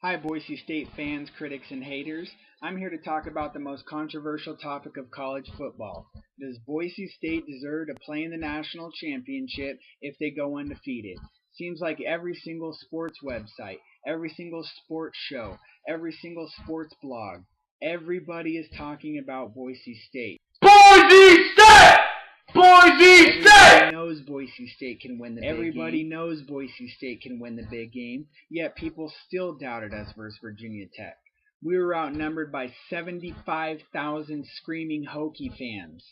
Hi, Boise State fans, critics, and haters. I'm here to talk about the most controversial topic of college football. Does Boise State deserve to play in the national championship if they go undefeated? Seems like every single sports website, every single sports show, every single sports blog, everybody is talking about Boise State. Boise State! Boise State! Everybody knows Boise State can win the big game. Everybody knows Boise State can win the big game, yet people still doubted us versus Virginia Tech. We were outnumbered by 75,000 screaming Hokie fans.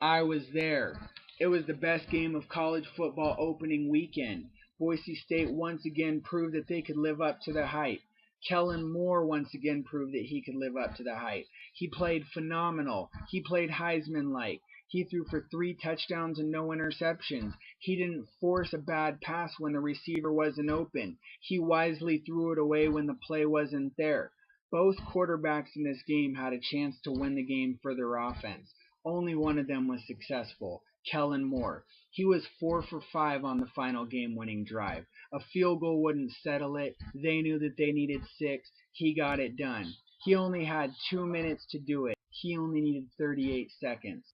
I was there. It was the best game of college football opening weekend. Boise State once again proved that they could live up to the hype. Kellen Moore once again proved that he could live up to the hype. He played phenomenal. He played Heisman-like. He threw for 3 touchdowns and no interceptions. He didn't force a bad pass when the receiver wasn't open. He wisely threw it away when the play wasn't there. Both quarterbacks in this game had a chance to win the game for their offense. Only one of them was successful, Kellen Moore. He was 4 for 5 on the final game-winning drive. A field goal wouldn't settle it. They knew that they needed 6. He got it done. He only had 2 minutes to do it. He only needed 38 seconds.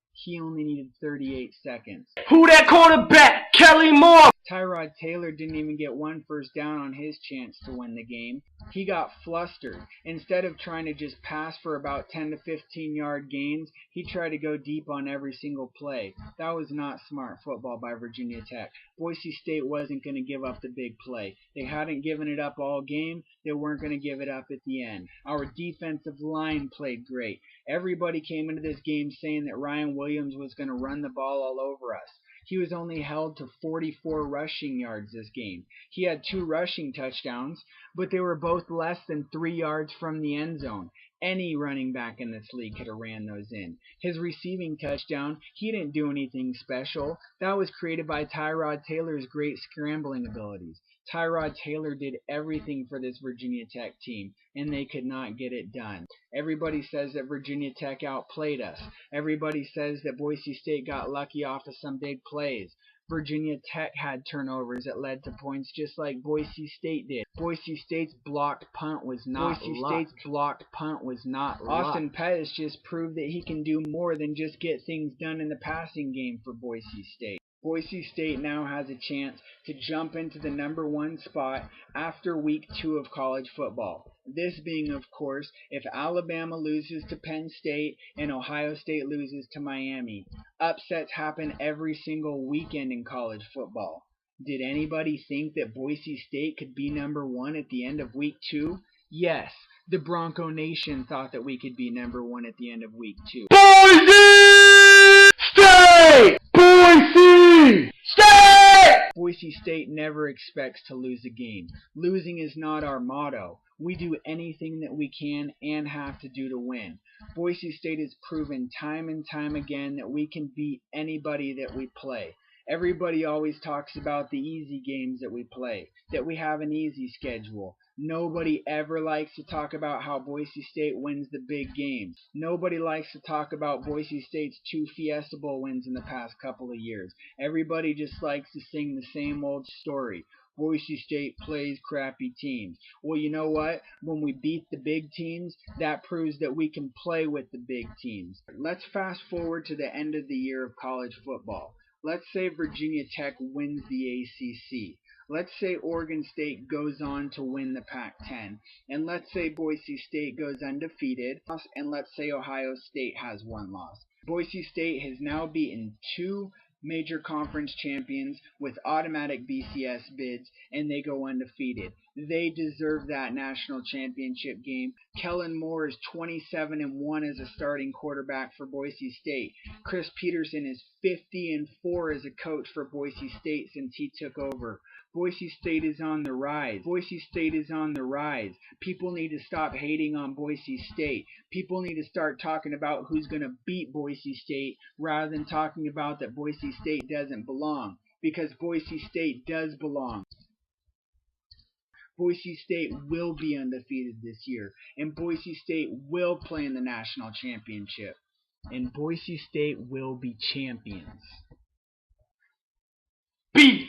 Who that quarterback? Kelly Moore! Tyrod Taylor didn't even get 1 first down on his chance to win the game. He got flustered. Instead of trying to just pass for about 10 to 15-yard gains, he tried to go deep on every single play. That was not smart football by Virginia Tech. Boise State wasn't going to give up the big play. They hadn't given it up all game. They weren't going to give it up at the end. Our defensive line played great. Everybody came into this game saying that Ryan Williams was going to run the ball all over us. He was only held to 44 rushing yards this game. He had 2 rushing touchdowns, but they were both less than 3 yards from the end zone. Any running back in this league could have ran those in. His receiving touchdown, he didn't do anything special. That was created by Tyrod Taylor's great scrambling abilities. Tyrod Taylor did everything for this Virginia Tech team, and they could not get it done. Everybody says that Virginia Tech outplayed us. Everybody says that Boise State got lucky off of some big plays. Virginia Tech had turnovers that led to points just like Boise State did. Boise State's blocked punt was not luck. Austin Pettis just proved that he can do more than just get things done in the passing game for Boise State. Boise State now has a chance to jump into the number 1 spot after week 2 of college football. This being, of course, if Alabama loses to Penn State and Ohio State loses to Miami. Upsets happen every single weekend in college football. Did anybody think that Boise State could be number 1 at the end of week 2? Yes, the Bronco Nation thought that we could be number 1 at the end of week 2. Boise State! Boise State! Boise State never expects to lose a game. Losing is not our motto. We do anything that we can and have to do to win. Boise State has proven time and time again that we can beat anybody that we play. Everybody always talks about the easy games that we play, that we have an easy schedule. Nobody ever likes to talk about how Boise State wins the big games. Nobody likes to talk about Boise State's 2 Fiesta Bowl wins in the past couple of years. Everybody just likes to sing the same old story. Boise State plays crappy teams. Well, you know what? When we beat the big teams, that proves that we can play with the big teams. Let's fast forward to the end of the year of college football. Let's say Virginia Tech wins the ACC. Let's say Oregon State goes on to win the Pac-10. And let's say Boise State goes undefeated. And let's say Ohio State has 1 loss. Boise State has now beaten 2 major conference champions with automatic BCS bids, and they go undefeated. They deserve that national championship game. Kellen Moore is 27-1 as a starting quarterback for Boise State. Chris Peterson is 50-4 as a coach for Boise State since he took over. Boise State is on the rise. People need to stop hating on Boise State. People need to start talking about who's going to beat Boise State rather than talking about that Boise State doesn't belong. Because Boise State does belong. Boise State will be undefeated this year. And Boise State will play in the national championship. And Boise State will be champions. BSU!